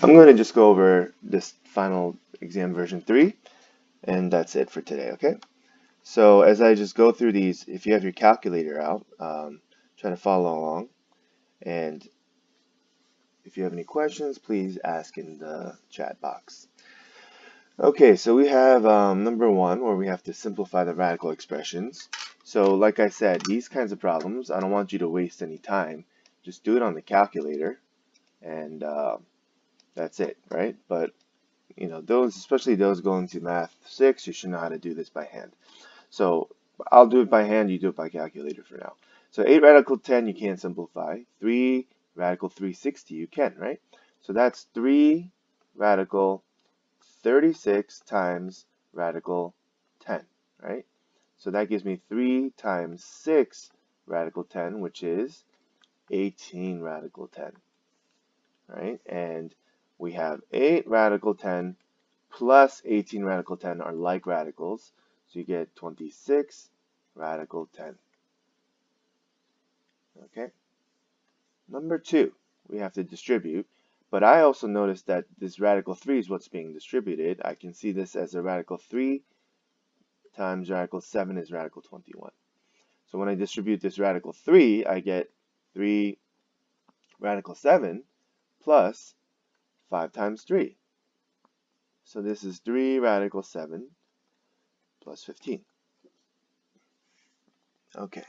I'm going to just go over this final exam version 3, and that's it for today, okay? So as I just go through these, if you have your calculator out, try to follow along, and if you have any questions, please ask in the chat box. Okay, so we have number 1, where we have to simplify the radical expressions. So like I said, these kinds of problems, I don't want you to waste any time. Just do it on the calculator, and that's it, right? But you know, those, especially those going to math 6, you should know how to do this by hand. So I'll do it by hand, you do it by calculator for now. So 8 radical 10 you can't simplify. 3 radical 360 you can, right? So that's 3 radical 36 times radical 10, right? So that gives me 3 times 6 radical 10, which is 18 radical 10, right? And we have 8 radical 10 plus 18 radical 10 are like radicals, so you get 26 radical 10. Okay. Number 2, we have to distribute, but I also noticed that this radical 3 is what's being distributed. I can see this as a radical 3 times radical 7 is radical 21. So when I distribute this radical 3, I get 3 radical 7 plus 5 times 3. So this is 3 radical 7 plus 15. Okay,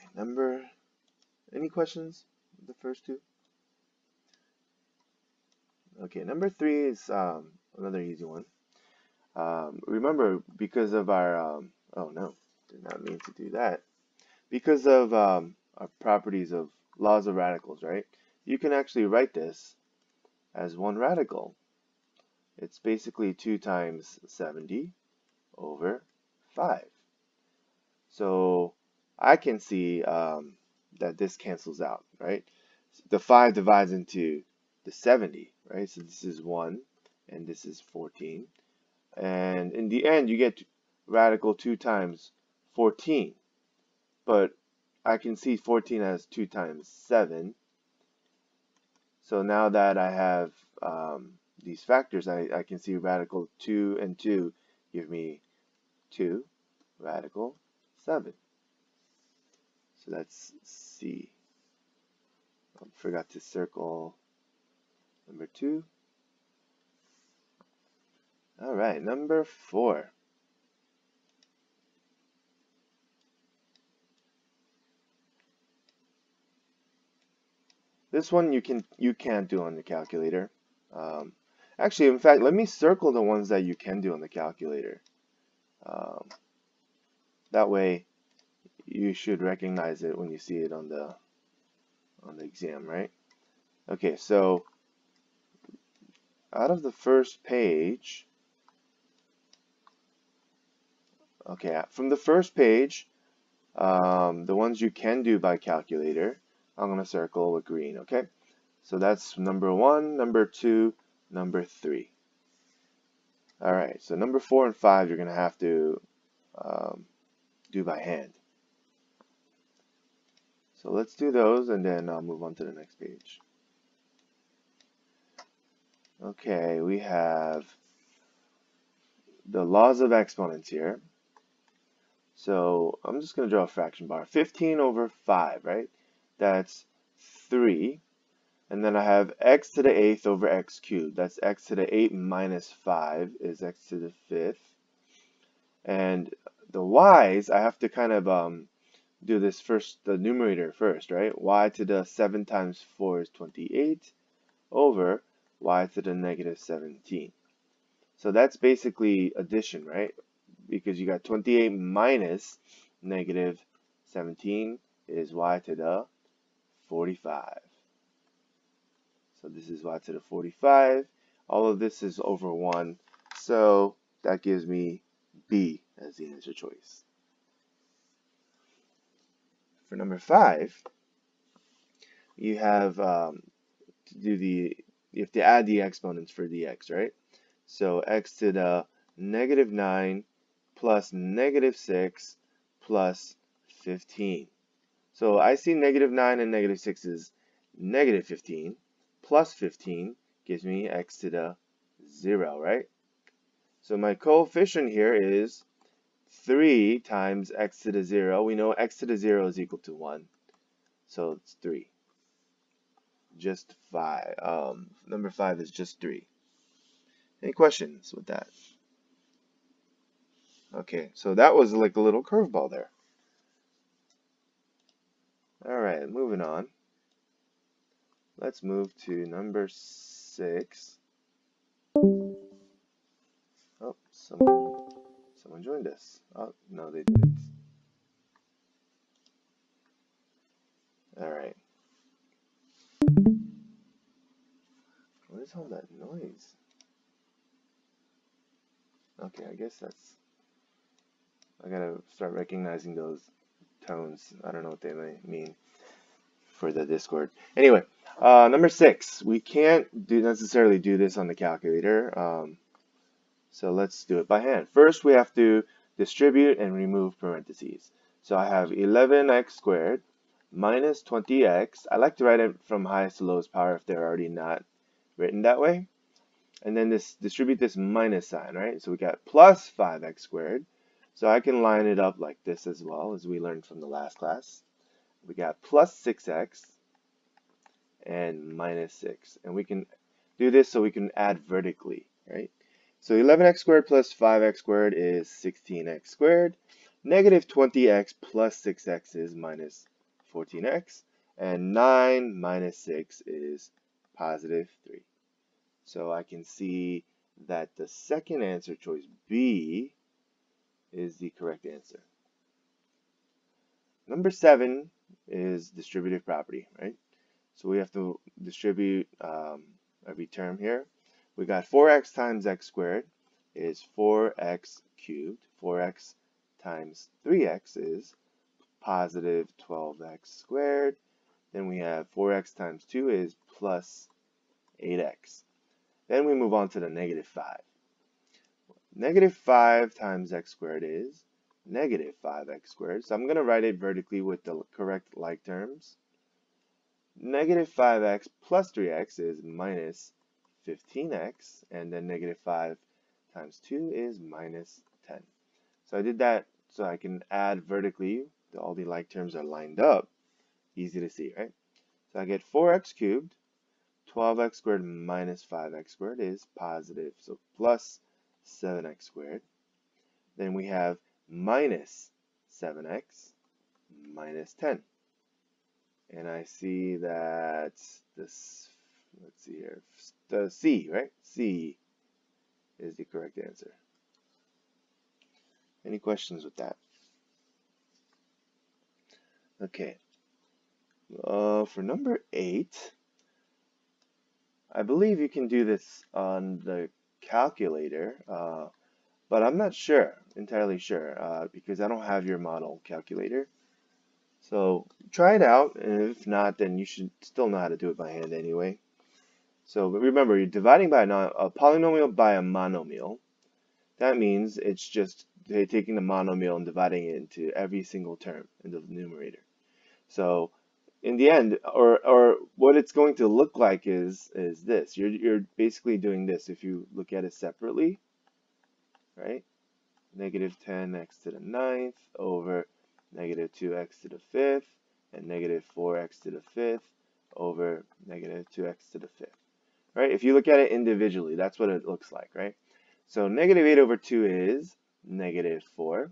any questions? The first two? Okay, number 3 is another easy one. Remember, because of our, oh no, did not mean to do that. Because of our properties of laws of radicals, right? You can actually write this as one radical. It's basically 2 times 70 over 5. So I can see that this cancels out, right? The 5 divides into the 70, right? So this is 1 and this is 14. And in the end, you get radical 2 times 14. But I can see 14 as 2 times 7. So now that I have these factors, I can see radical 2 and 2 give me 2 radical 7. So that's C. I forgot to circle number 2. All right, number 4. This one you can't do on the calculator. Actually, in fact, let me circle the ones that you can do on the calculator. That way, you should recognize it when you see it on the exam, right? Okay, so out of the first page, okay, from the first page, the ones you can do by calculator, I'm going to circle with green, okay? So that's number 1, number 2, number 3. All right, so number 4 and 5 you're going to have to do by hand. So let's do those and then I'll move on to the next page. Okay, we have the laws of exponents here. So I'm just going to draw a fraction bar. 15 over 5, right? That's 3. And then I have x to the 8th over x cubed. That's x to the 8 minus 5 is x to the 5th. And the y's, I have to kind of do this first, the numerator first, right? Y to the 7 times 4 is 28 over y to the negative 17. So that's basically addition, right? Because you got 28 minus negative 17 is y to the 45. So this is y to the 45. All of this is over 1. So that gives me B as the answer choice. For number 5, you have you have to add the exponents for the x, right? So x to the negative 9 plus negative 6 plus 15. So I see negative 9 and negative 6 is negative 15 plus 15 gives me x to the 0, right? So my coefficient here is 3 times x to the 0. We know x to the 0 is equal to 1. So it's 3. Just 5. Number 5 is just 3. Any questions with that? Okay, so that was like a little curveball there. Alright, moving on. Let's move to number 6. Oh, someone joined us. Oh, no, they didn't. Alright. What is all that noise? Okay, I guess I gotta start recognizing those tones. I don't know what they may mean for the Discord. Anyway, number 6. We can't necessarily do this on the calculator. So let's do it by hand. First, we have to distribute and remove parentheses. So I have 11x squared minus 20x. I like to write it from highest to lowest power if they're already not written that way. And then distribute this minus sign, right? So we got plus 5x squared. So I can line it up like this as well, as we learned from the last class. We got plus 6x and minus 6. And we can do this so we can add vertically, right? So 11x squared plus 5x squared is 16x squared. Negative 20x plus 6x is minus 14x. And 9 minus 6 is positive 3. So I can see that the second answer, choice B, is the correct answer. Number 7 is distributive property, right? So we have to distribute every term here. We got 4x times x squared is 4x cubed. 4x times 3x is positive 12x squared. Then we have 4x times 2 is plus 8x. Then we move on to the negative 5. Negative 5 times x squared is negative 5x squared. So I'm going to write it vertically with the correct like terms. Negative 5x plus 3x is minus 15x, and then negative 5 times 2 is minus 10. So I did that so I can add vertically. All the like terms are lined up. Easy to see, right? So I get 4x cubed. 12x squared minus 5x squared is positive, so plus 7x squared. Then we have minus 7x minus 10. And I see that this, let's see here, the C, right? C is the correct answer. Any questions with that? Okay. For number 8, I believe you can do this on the calculator, but I'm not entirely sure, because I don't have your model calculator. So try it out, and if not, then you should still know how to do it by hand anyway. So but remember, you're dividing by a polynomial by a monomial. That means it's just taking the monomial and dividing it into every single term in the numerator. So in the end, or what it's going to look like is this. You're basically doing this if you look at it separately, right? Negative 10x to the 9th over negative 2x to the 5th, and negative 4x to the 5th over negative 2x to the 5th. Right? If you look at it individually, that's what it looks like, right? So negative 8 over 2 is negative 4.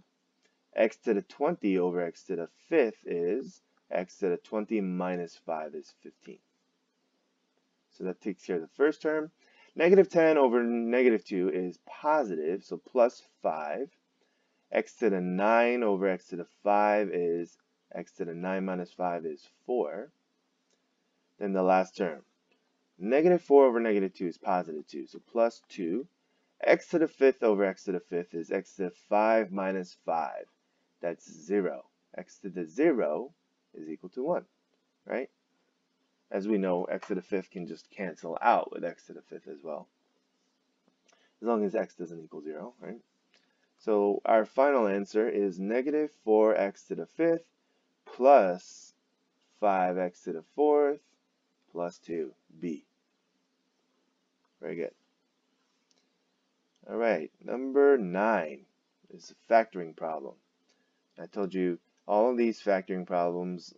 X to the 20 over x to the 5th is x to the 20 minus 5 is 15. So that takes care of the first term. Negative 10 over negative 2 is positive, so plus 5. X to the 9 over x to the 5 is x to the 9 minus 5 is 4. Then the last term. Negative 4 over negative 2 is positive 2, so plus 2. X to the 5th over x to the 5th is x to the 5 minus 5. That's 0. X to the 0 is equal to 1, right? As we know, x to the 5th can just cancel out with x to the 5th as well, as long as x doesn't equal 0, right? So our final answer is negative 4x to the 5th plus 5x to the 4th plus 2, B. Very good. All right, number 9 is a factoring problem. I told you all of these factoring problems,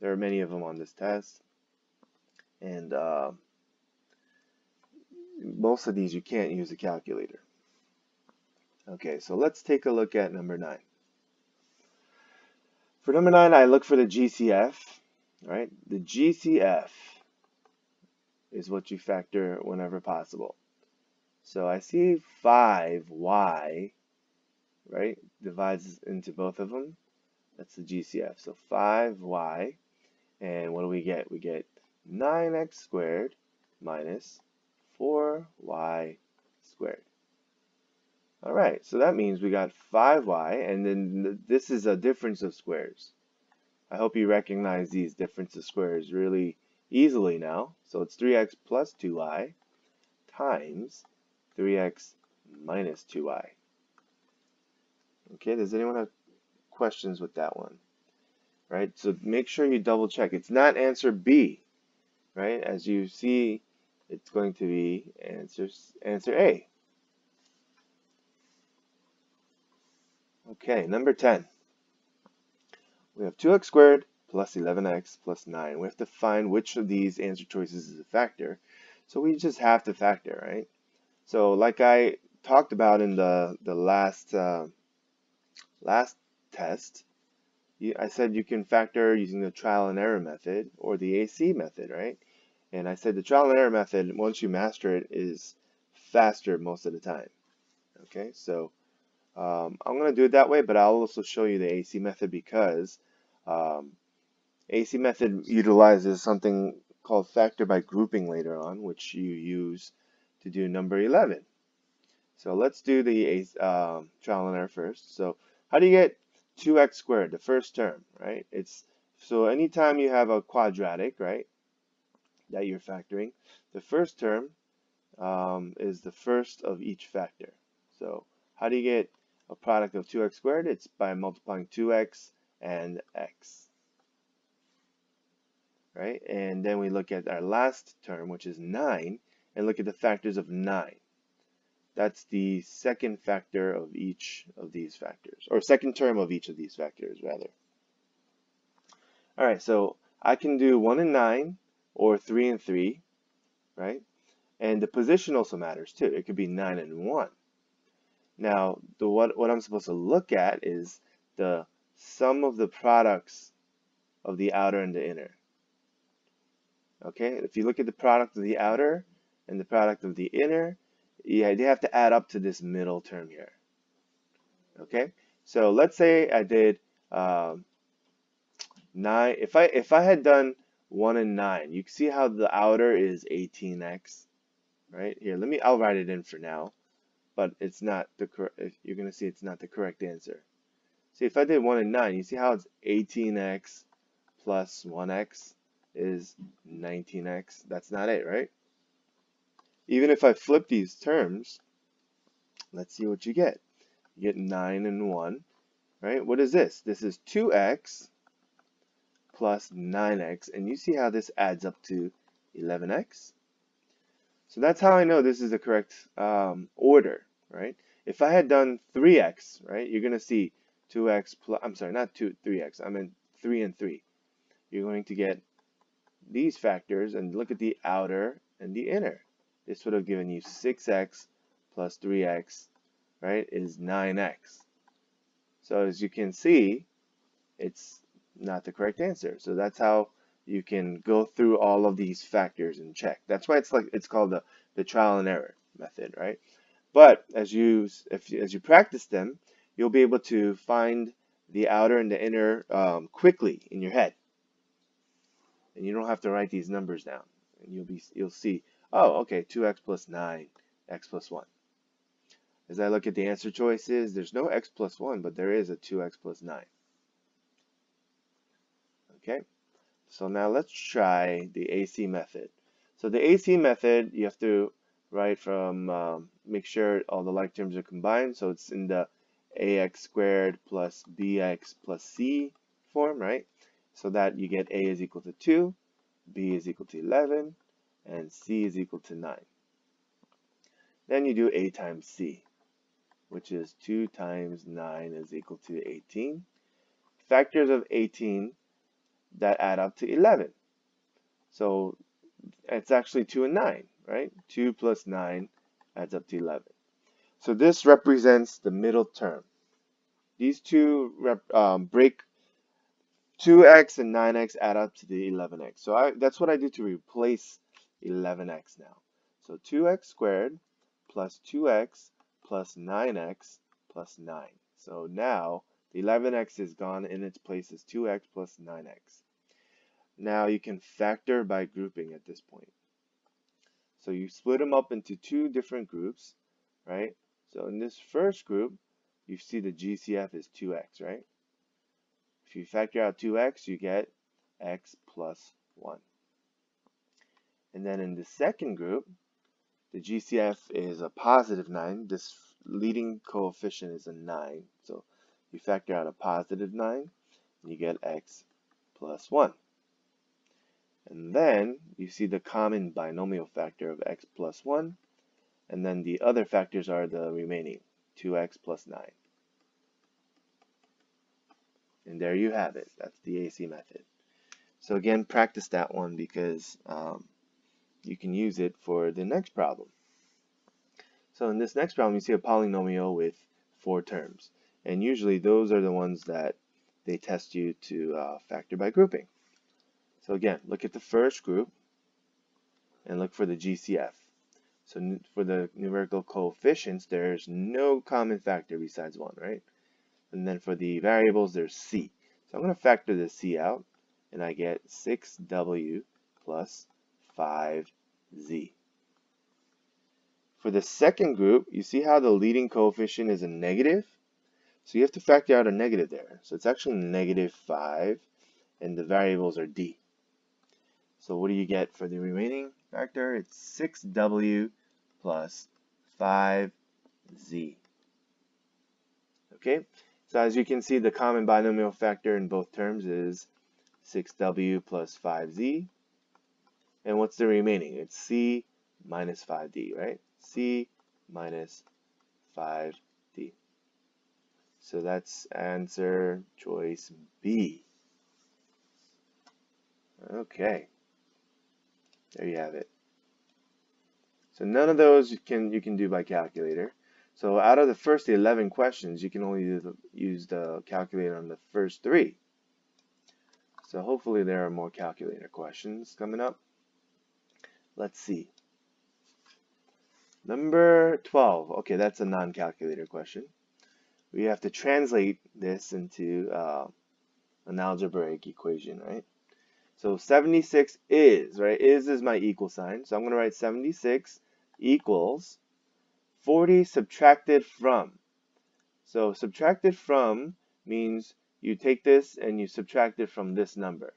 there are many of them on this test, and most of these you can't use a calculator. Okay, so let's take a look at number 9. For number 9, I look for the GCF, right? The GCF is what you factor whenever possible. So I see 5y, right, divides into both of them. That's the GCF. So 5y, and what do we get? We get 9x squared minus 4y squared. All right, so that means we got 5y, and then this is a difference of squares. I hope you recognize these difference of squares really easily now. So it's 3x plus 2y times 3x minus 2y. Okay, does anyone have questions with that one? Right, so make sure you double check. It's not answer B, right? As you see, it's going to be answer A. Okay, number 10. We have 2x squared plus 11x plus 9. We have to find which of these answer choices is a factor. So we just have to factor, right? So like I talked about in the last test, I said you can factor using the trial and error method or the AC method, right? And I said the trial and error method, once you master it, is faster most of the time. Okay, so I'm going to do it that way, but I'll also show you the AC method because AC method utilizes something called factor by grouping later on, which you use to do number 11. So let's do the trial and error first. So how do you get 2x squared, the first term, right? So anytime you have a quadratic, right, that you're factoring, the first term is the first of each factor. So how do you get a product of 2x squared? It's by multiplying 2x and x, right? And then we look at our last term, which is 9, and look at the factors of 9. That's the second factor of each of these factors, or second term of each of these factors, rather. All right, so I can do 1 and 9, or 3 and 3, right? And the position also matters too. It could be 9 and 1. Now, what I'm supposed to look at is the sum of the products of the outer and the inner. Okay, if you look at the product of the outer and the product of the inner, yeah, they have to add up to this middle term here. Okay, so let's say I did 9. If I had done 1 and 9, you can see how the outer is 18x, right? Here, I'll write it in for now, but it's not the correct. You're gonna see it's not the correct answer. See, if I did 1 and 9, you see how it's 18x plus 1x is 19x. That's not it, right? Even if I flip these terms, let's see what you get. You get 9 and 1, right? What is this? This is 2x plus 9x, and you see how this adds up to 11x? So that's how I know this is the correct order, right? If I had done 3x, right, you're going to see 2x plus, I'm sorry, not 3x, I meant 3 and 3. You're going to get these factors, and look at the outer and the inner. This would have given you 6x plus 3x, right, is 9x. So as you can see, it's not the correct answer. So that's how you can go through all of these factors and check. That's why it's called the trial and error method, right? But as you practice them, you'll be able to find the outer and the inner quickly in your head, and you don't have to write these numbers down. And you'll see, oh, okay, 2x plus 9, x plus 1. As I look at the answer choices, there's no x plus 1, but there is a 2x plus 9. Okay, so now let's try the AC method. So the AC method, you have to write from, make sure all the like terms are combined. So it's in the ax squared plus bx plus c form, right? So that you get a is equal to 2, b is equal to 11, and c is equal to 9. Then you do a times c, which is 2 times 9 is equal to 18. Factors of 18 that add up to 11. So it's actually 2 and 9, right? 2 plus 9 adds up to 11. So this represents the middle term. These two break 2x and 9x add up to the 11x. So that's what I did to replace 11x now. So 2x squared plus 2x plus 9x plus 9. So now the 11x is gone, in its place is 2x plus 9x. Now you can factor by grouping at this point. So you split them up into two different groups, right? So in this first group, you see the GCF is 2x, right? If you factor out 2x, you get x plus 1. And then in the second group, the GCF is a positive 9. This leading coefficient is a 9. So you factor out a positive 9, and you get x plus 1. And then you see the common binomial factor of x plus 1. And then the other factors are the remaining, 2x plus 9. And there you have it. That's the AC method. So again, practice that one because you can use it for the next problem. So in this next problem, you see a polynomial with 4 terms. And usually those are the ones that they test you to factor by grouping. So again, look at the first group and look for the GCF. So for the numerical coefficients, there's no common factor besides 1, right? And then for the variables, there's c. So I'm going to factor the c out, and I get 6w plus 5z. For the second group, you see how the leading coefficient is a negative? So you have to factor out a negative there. So it's actually negative 5, and the variables are d. So what do you get for the remaining factor? It's 6w plus 5z. Okay? So as you can see, the common binomial factor in both terms is 6w plus 5z. And what's the remaining? It's c minus 5d, right? c minus 5d. So that's answer choice B. Okay. There you have it. So none of those you can do by calculator. So out of the first 11 questions, you can only use the calculator on the first 3. So hopefully there are more calculator questions coming up. Let's see. Number 12. Okay, that's a non-calculator question. We have to translate this into an algebraic equation, right? So 76 is, right? Is my equal sign. So I'm going to write 76 equals 40 subtracted from. So subtracted from means you take this and you subtract it from this number,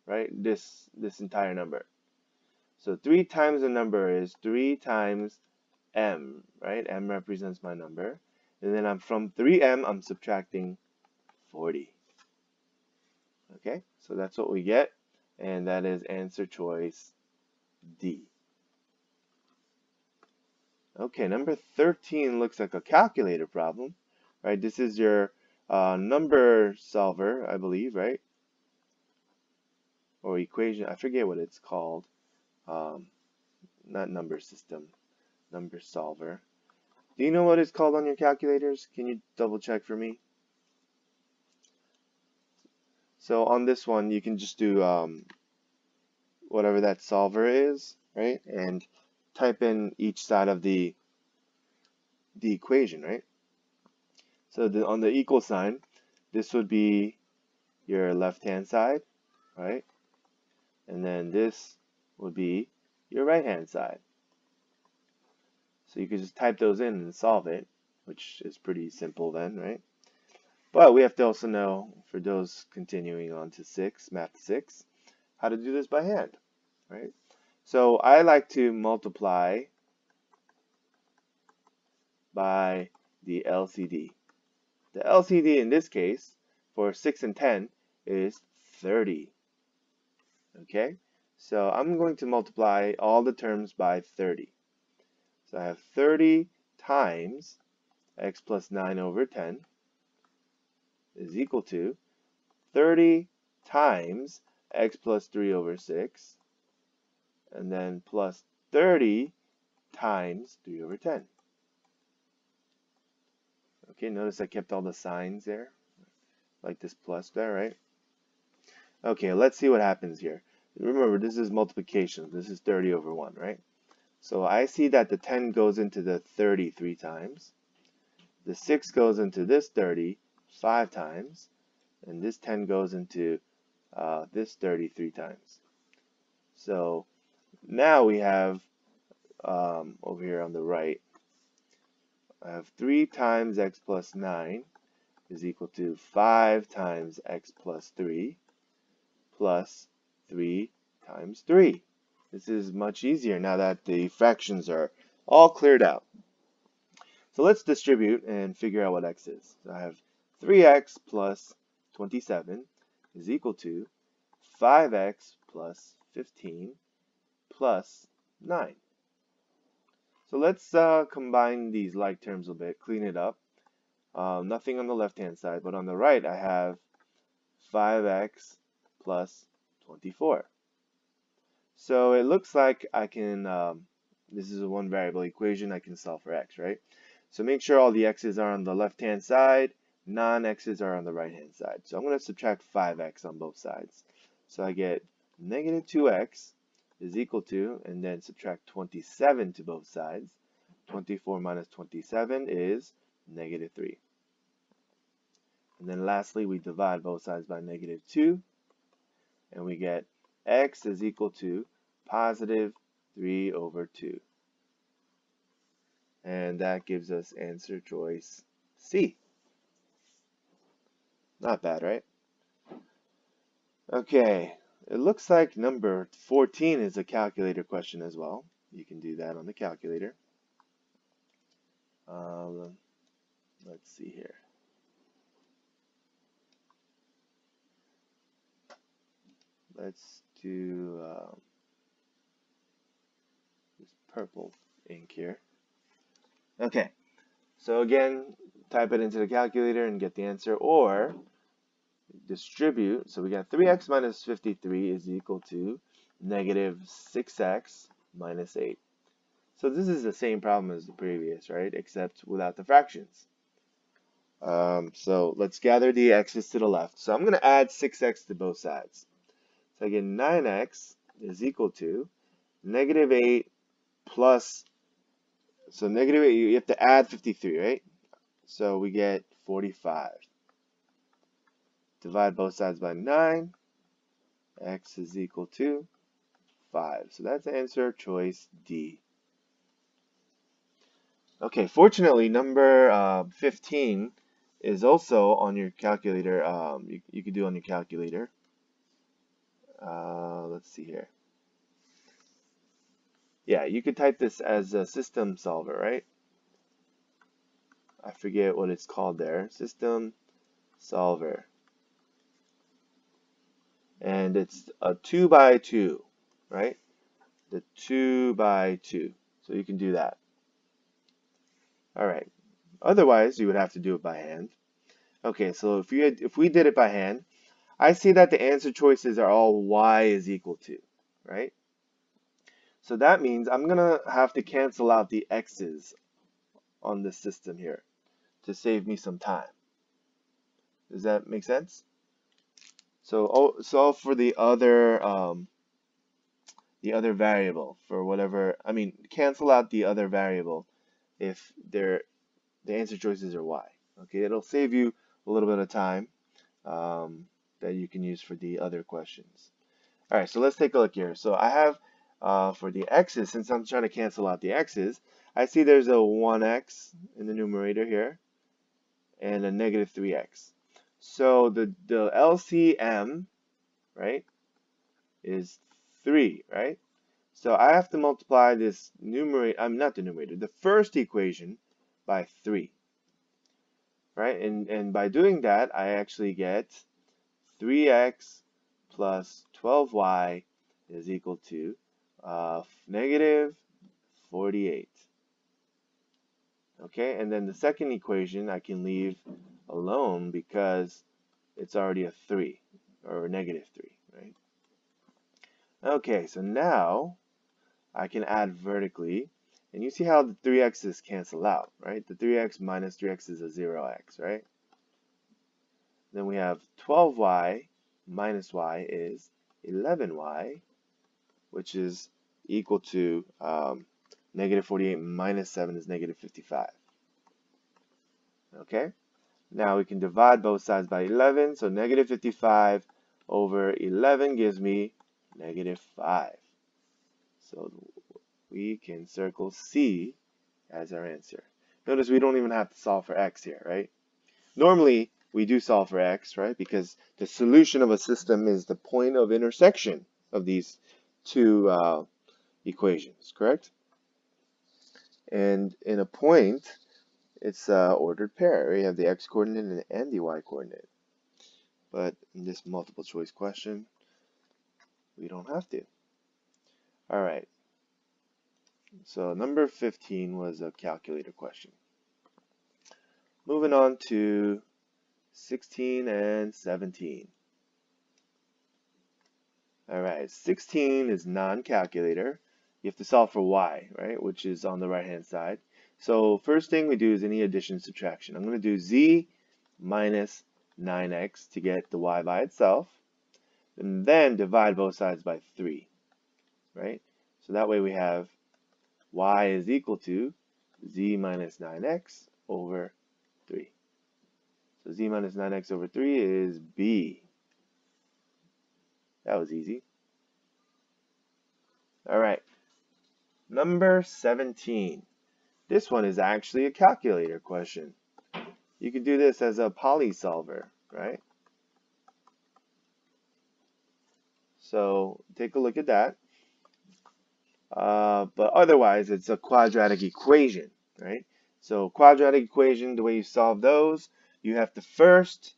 right? This entire number. So 3 times the number is 3 times m, right? M represents my number. And then I'm from 3m, I'm subtracting 40. Okay, so that's what we get. And that is answer choice D. Okay, number 13 looks like a calculator problem, right? This is your number solver, I believe, right? Or equation, I forget what it's called. Not number system, number solver. Do you know what it's called on your calculators? Can you double check for me? So on this one, you can just do whatever that solver is, right? And type in each side of the equation, right? So on the equal sign, this would be your left-hand side, right? And then this would be your right-hand side. So you could just type those in and solve it, which is pretty simple then, right? But we have to also know, for those continuing on to Math 6, how to do this by hand, right? So I like to multiply by the LCD. The LCD in this case for 6 and 10 is 30. Okay, so I'm going to multiply all the terms by 30. So I have 30 times x plus 9 over 10 is equal to 30 times x plus 3 over 6, and then plus 30 times 3 over 10. Okay, notice I kept all the signs there, like this plus there, right? Okay, let's see what happens here. Remember, this is multiplication. This is 30 over 1, right? So I see that the 10 goes into the 30 3 times. The 6 goes into this 30 5 times. And this 10 goes into this 30 3 times. So now we have, over here on the right, I have 3 times x plus 9 is equal to 5 times x plus 3 plus 3 times 3. This is much easier now that the fractions are all cleared out. So let's distribute and figure out what x is. So I have 3x plus 27 is equal to 5x plus 15 plus 9. So let's combine these like terms a bit, clean it up. Nothing on the left-hand side, but on the right I have 5x plus 24. So it looks like I can, this is a one variable equation, I can solve for x, right? So make sure all the x's are on the left-hand side, non-x's are on the right-hand side. So I'm going to subtract 5x on both sides. So I get negative 2x is equal to, and then subtract 27 to both sides. 24 minus 27 is negative 3. And then lastly, we divide both sides by negative 2, and we get x is equal to positive 3 over 2. And that gives us answer choice C. Not bad, right? Okay, it looks like number 14 is a calculator question as well. You can do that on the calculator. Let's see here. Let's do this purple ink here. Okay, so again, type it into the calculator and get the answer, or distribute. So we got 3x minus 53 is equal to negative 6x minus 8. So this is the same problem as the previous, right? Except without the fractions. So let's gather the x's to the left. So I'm going to add 6x to both sides. So I get 9x is equal to negative 8 plus, so negative 8, you have to add 53, right? So we get 45. Divide both sides by 9. X is equal to 5. So that's answer choice D. Okay, fortunately, number 15 is also on your calculator. You could do on your calculator. Let's see here. Yeah, you could type this as a system solver, right? I forget what it's called there. System solver. And it's a 2 by 2, right? The 2 by 2. So you can do that. All right. Otherwise, you would have to do it by hand. Okay, so if we did it by hand, I see that the answer choices are all y is equal to, right? So that means I'm going to have to cancel out the x's on this system here to save me some time. Does that make sense? So solve for the other variable for whatever, I mean, cancel out the other variable if the answer choices are y. Okay, it'll save you a little bit of time that you can use for the other questions. All right, so let's take a look here. So I have for the x's, since I'm trying to cancel out the x's, I see there's a 1x in the numerator here and a negative 3x. So the LCM, right, is 3, right? So I have to multiply this numerator, not the numerator, the first equation by 3, right? And by doing that, I actually get 3x plus 12y is equal to negative 48. Okay, and then the second equation I can leave alone because it's already a 3 or a negative 3, right? Okay, so now I can add vertically, and you see how the 3x's cancel out, right? The 3x minus 3x is a 0x, right? Then we have 12y minus y is 11y, which is equal to negative 48 minus 7 is negative 55. Okay, now we can divide both sides by 11, so negative 55 over 11 gives me negative 5. So we can circle C as our answer. Notice we don't even have to solve for x here, right? Normally, we do solve for x, right? Because the solution of a system is the point of intersection of these two equations, correct? And in a point, it's an ordered pair. We have the x-coordinate and the y-coordinate. But in this multiple choice question, we don't have to. All right. So number 15 was a calculator question. Moving on to 16 and 17. All right, 16 is non-calculator. You have to solve for y, right, which is on the right-hand side. So first thing we do is any addition subtraction. I'm going to do z minus 9x to get the y by itself, and then divide both sides by 3, right? So that way we have y is equal to z minus 9x over 3. So z minus 9x over 3 is b. That was easy. All right, number 17. This one is actually a calculator question. You can do this as a poly solver, right? So take a look at that. But otherwise, it's a quadratic equation, right? So quadratic equation, the way you solve those, you have to first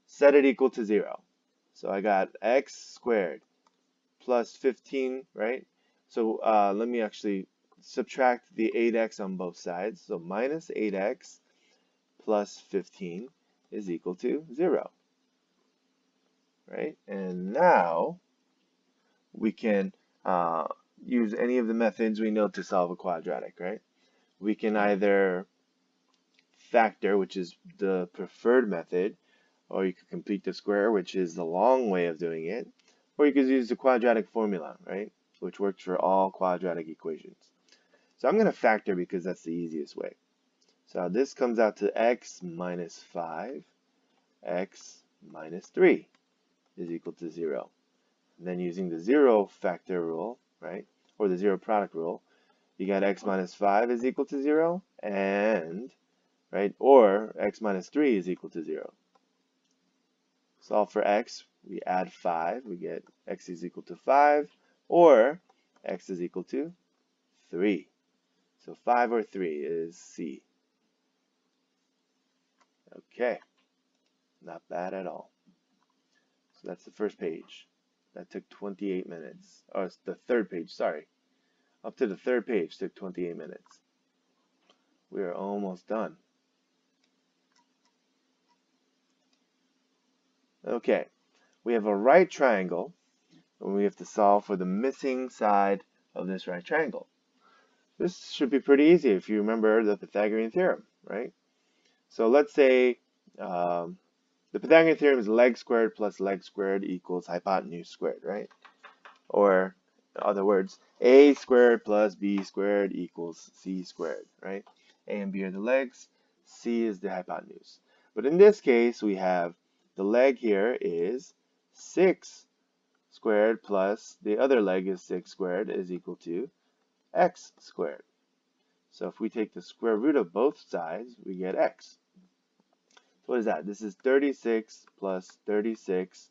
set it equal to 0. So I got x squared plus 15, right? So let me actually subtract the 8x on both sides. So minus 8x plus 15 is equal to 0, right? And now we can use any of the methods we know to solve a quadratic, right? We can either factor, which is the preferred method, or you could complete the square, which is the long way of doing it, or you could use the quadratic formula, right, which works for all quadratic equations. So I'm going to factor because that's the easiest way. So this comes out to x minus 5, x minus 3 is equal to 0. And then using the 0 factor rule, right, or the 0 product rule, you got x minus 5 is equal to 0, and, right, or x minus 3 is equal to 0. Solve for x, we add 5, we get x is equal to 5, or x is equal to 3. So 5 or 3 is C. Okay, not bad at all. So that's the first page. That took 28 minutes. Oh, it's the third page, sorry. Up to the third page took 28 minutes. We are almost done. Okay, we have a right triangle, and we have to solve for the missing side of this right triangle. This should be pretty easy if you remember the Pythagorean theorem, right? So let's say the Pythagorean theorem is leg squared plus leg squared equals hypotenuse squared, right? Or in other words, a squared plus b squared equals c squared, right? A and b are the legs, c is the hypotenuse. But in this case, we have the leg here is 6 squared plus the other leg is 6 squared is equal to x squared. So if we take the square root of both sides, we get x. So what is that? This is 36 plus 36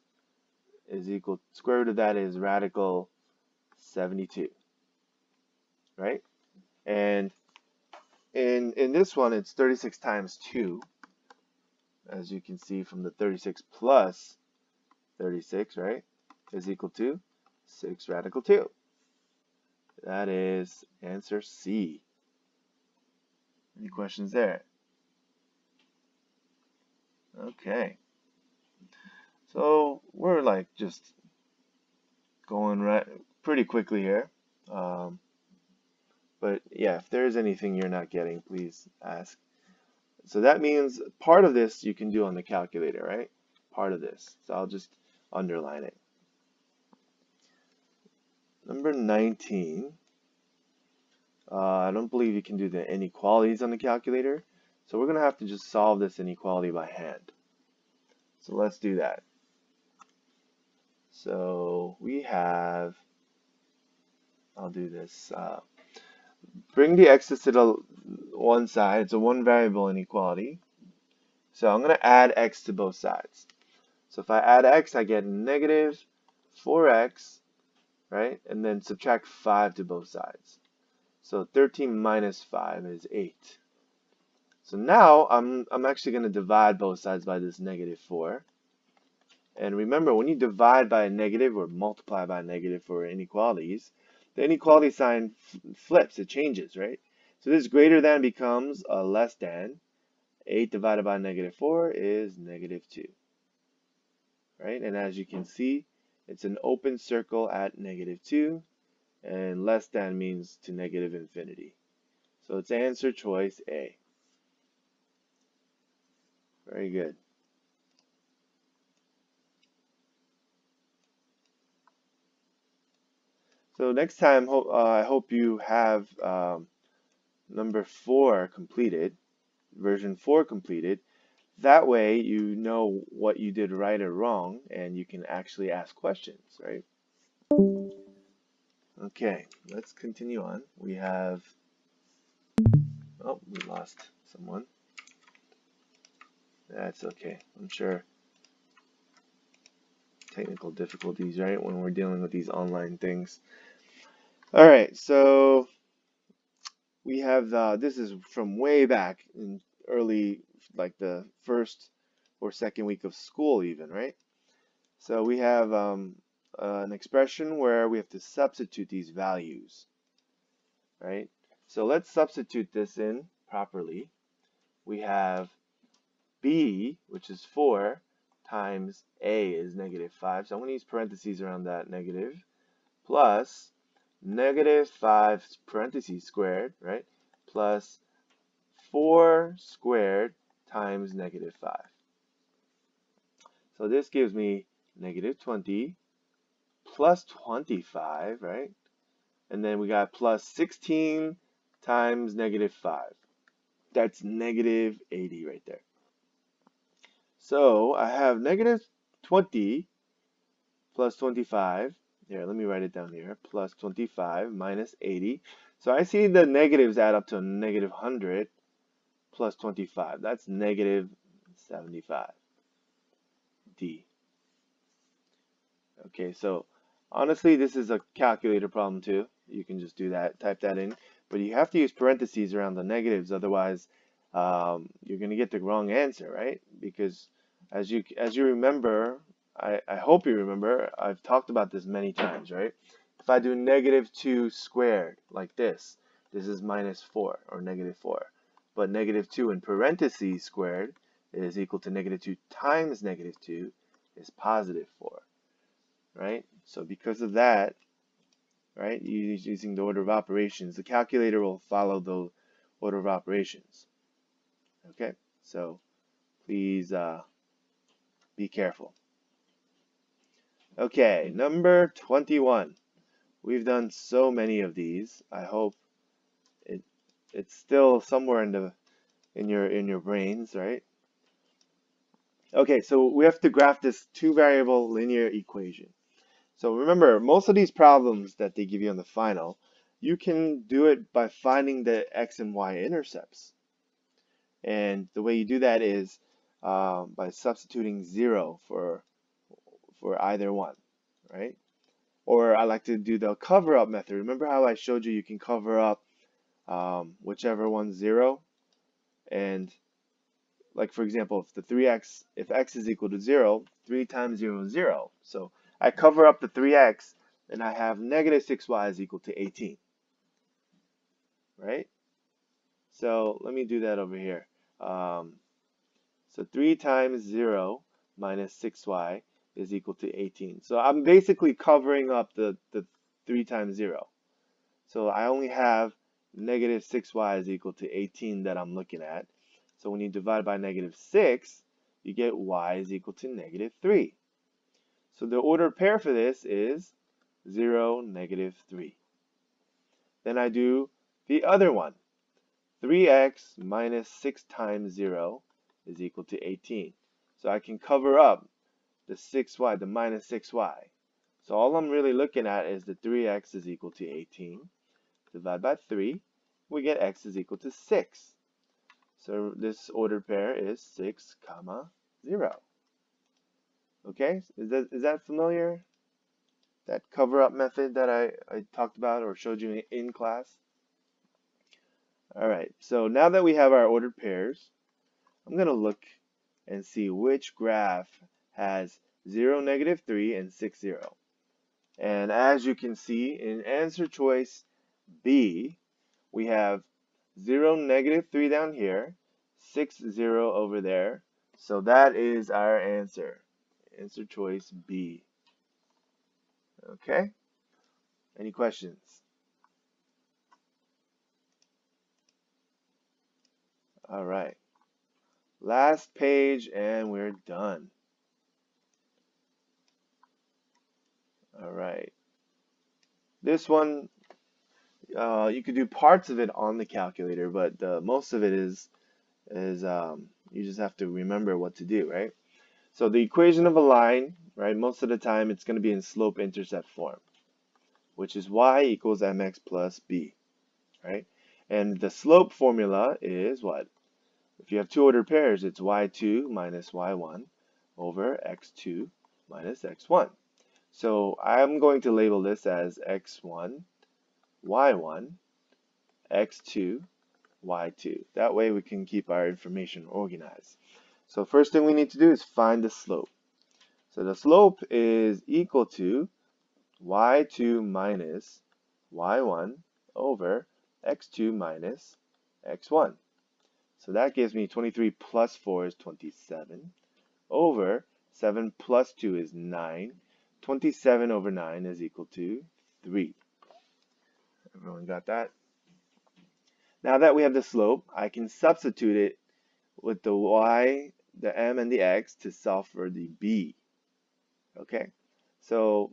is equal, square root of that is radical 72, right? And in this one, it's 36 times 2, as you can see from the 36 plus 36, right, is equal to 6 radical 2. That is answer C. Any questions there? Okay. So we're like just going right pretty quickly here. Um, but yeah, if there's anything you're not getting, please ask. So that means part of this you can do on the calculator, right? Part of this. So I'll just underline it. Number 19. I don't believe you can do the inequalities on the calculator. So we're going to have to just solve this inequality by hand. So let's do that. So we have, I'll do this. Bring the x's to the one side. It's a one variable inequality. So I'm going to add x to both sides. So if I add x, I get negative 4x, right? And then subtract 5 to both sides. So 13 minus 5 is 8. So now I'm actually going to divide both sides by this negative 4. And remember, when you divide by a negative or multiply by a negative for inequalities, the inequality sign flips, it changes, right? So this greater than becomes a less than. 8 divided by negative 4 is negative 2, right? And as you can see, it's an open circle at negative 2, and less than means to negative infinity. So it's answer choice A. Very good. So next time, I hope you have number 4 completed, version 4 completed. That way you know what you did right or wrong, and you can actually ask questions, right? Okay, let's continue on. We have, oh, we lost someone. That's okay. I'm sure technical difficulties, right, when we're dealing with these online things. All right, so we have, this is from way back in early, like the first or second week of school even, right? So we have an expression where we have to substitute these values, right? So let's substitute this in properly. We have b, which is 4, times a is negative 5. So I'm going to use parentheses around that negative, plus negative 5 parentheses squared, right? Plus 4 squared times negative 5. So this gives me negative 20 plus 25, right? And then we got plus 16 times negative 5. That's negative 80 right there. So I have negative 20 plus 25. Here, let me write it down here. Plus 25 minus 80. So I see the negatives add up to a negative 100 plus 25. That's negative 75. D. Okay, so honestly, this is a calculator problem too. You can just do that, type that in. But you have to use parentheses around the negatives, otherwise you're going to get the wrong answer, right? Because as you remember, I hope you remember, I've talked about this many times, right? If I do negative 2 squared like this is minus 4 or negative 4. But negative 2 in parentheses squared is equal to negative 2 times negative 2 is positive 4, right? So because of that, right, using the order of operations, the calculator will follow the order of operations. Okay, so please be careful. Okay, number 21. We've done so many of these. I hope it's still somewhere in your brains, right? Okay, so we have to graph this two variable linear equation. So remember, most of these problems that they give you on the final, you can do it by finding the x and y intercepts. And the way you do that is by substituting 0 for either one, right? Or I like to do the cover-up method. Remember how I showed you can cover up whichever one's 0? And like for example, if x is equal to 0, 3 times 0 is 0. So I cover up the 3x and I have negative 6y is equal to 18, right? So let me do that over here. So 3 times 0 minus 6y is equal to 18. So I'm basically covering up the 3 times 0. So I only have negative 6y is equal to 18 that I'm looking at. So when you divide by negative 6, you get y is equal to negative 3. So the ordered pair for this is 0, negative 3. Then I do the other one. 3x minus 6 times 0 is equal to 18. So I can cover up the 6y, the minus 6y. So all I'm really looking at is the 3x is equal to 18. Divide by 3, we get x is equal to 6. So this ordered pair is 6, comma 0. Okay, is that familiar? That cover-up method that I talked about or showed you in class? Alright, so now that we have our ordered pairs, I'm going to look and see which graph has 0, negative 3, and 6, 0. And as you can see, in answer choice B, we have 0, negative 3 down here, 6, 0 over there. So that is our answer. Answer choice B. Okay? Any questions? All right. Last page and we're done. All right. This one, you could do parts of it on the calculator, but most of it is you just have to remember what to do, right? So the equation of a line, right, most of the time it's going to be in slope-intercept form, which is y equals mx plus b, right? And the slope formula is what? If you have two ordered pairs, it's y2 minus y1 over x2 minus x1. So I'm going to label this as x1, y1, x2, y2. That way we can keep our information organized. So first thing we need to do is find the slope. So the slope is equal to y2 minus y1 over x2 minus x1. So that gives me 23 plus 4 is 27 over 7 plus 2 is 9. 27 over 9 is equal to 3. Everyone got that? Now that we have the slope, I can substitute it with the y, the m, and the x to solve for the b. Okay? So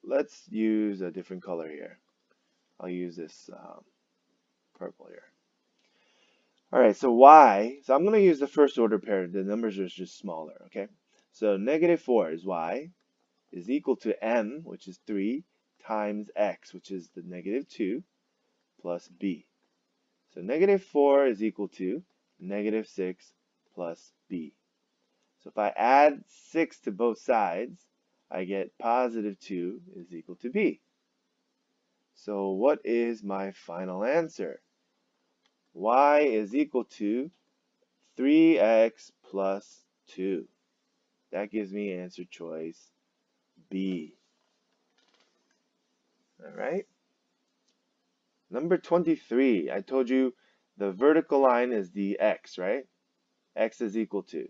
let's use a different color here. I'll use this purple here. Alright, so y, so I'm going to use the first order pair. The numbers are just smaller, okay? So negative 4 is y, is equal to m, which is 3, times x, which is the negative 2, plus b. So negative 4 is equal to negative 6 plus b. So if I add 6 to both sides, I get positive 2 is equal to b. So what is my final answer? Y is equal to 3x plus 2. That gives me answer choice B. All right. Number 23, I told you the vertical line is the x, right? X is equal to,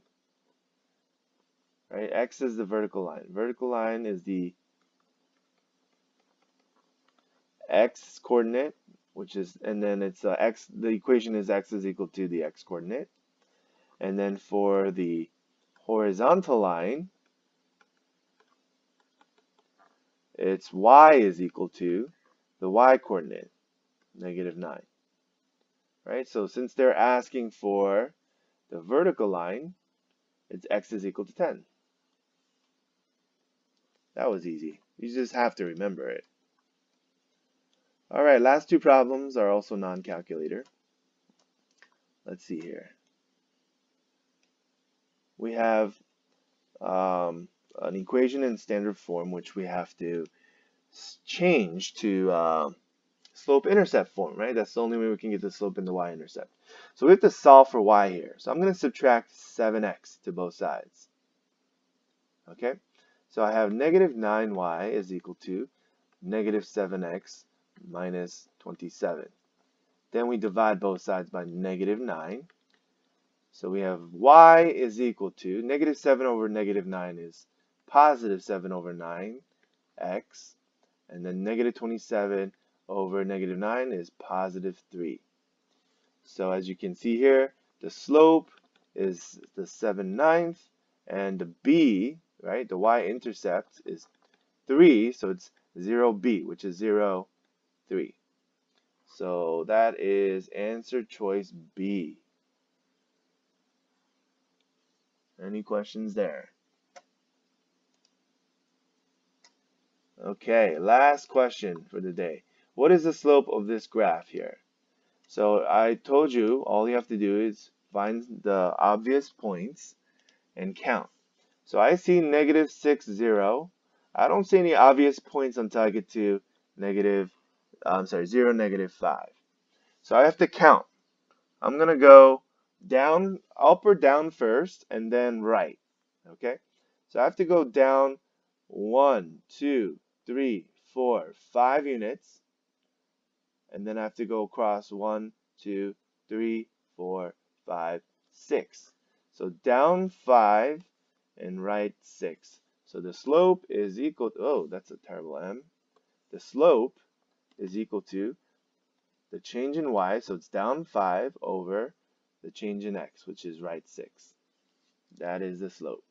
right? X is the vertical line. Vertical line is the x coordinate, which is, and then it's x, the equation is x is equal to the x coordinate. And then for the horizontal line, it's y is equal to the y coordinate, negative 9. Right? So since they're asking for the vertical line, it's x is equal to 10. That was easy. You just have to remember it. All right, last two problems are also non-calculator. Let's see here. We have an equation in standard form, which we have to change to slope-intercept form, right? That's the only way we can get the slope in the y-intercept. So we have to solve for y here. So I'm going to subtract 7x to both sides. Okay? So I have negative 9y is equal to negative 7x minus 27. Then we divide both sides by negative 9. So we have y is equal to negative 7 over negative 9 is positive 7 over 9x. And then negative 27 over negative 9 is positive 3. So as you can see here, the slope is the 7/9, and the b, right, the y-intercept is 3, so it's 0b, which is 0, 3. So that is answer choice B. Any questions there? Okay, last question for the day. What is the slope of this graph here? So I told you all you have to do is find the obvious points and count. So I see negative 6, 0. I don't see any obvious points until I get to 0, negative 5. So I have to count. I'm going to go down, up or down first, and then right. Okay? So I have to go down 1, 2, 3, 4, 5 units, and then I have to go across 1, 2, 3, 4, 5, 6. So down 5 and right 6. So the slope is equal to, oh, that's a terrible M. The slope is equal to the change in y, so it's down 5 over the change in x, which is right 6. That is the slope.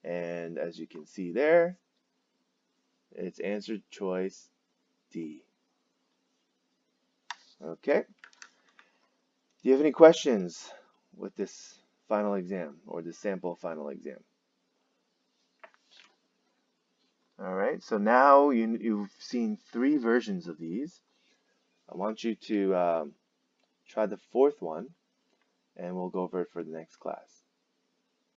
And as you can see there, it's answer choice D. Okay. Do you have any questions with this final exam or this sample final exam? All right, so now you've seen 3 versions of these. I want you to try the 4th one, and we'll go over it for the next class.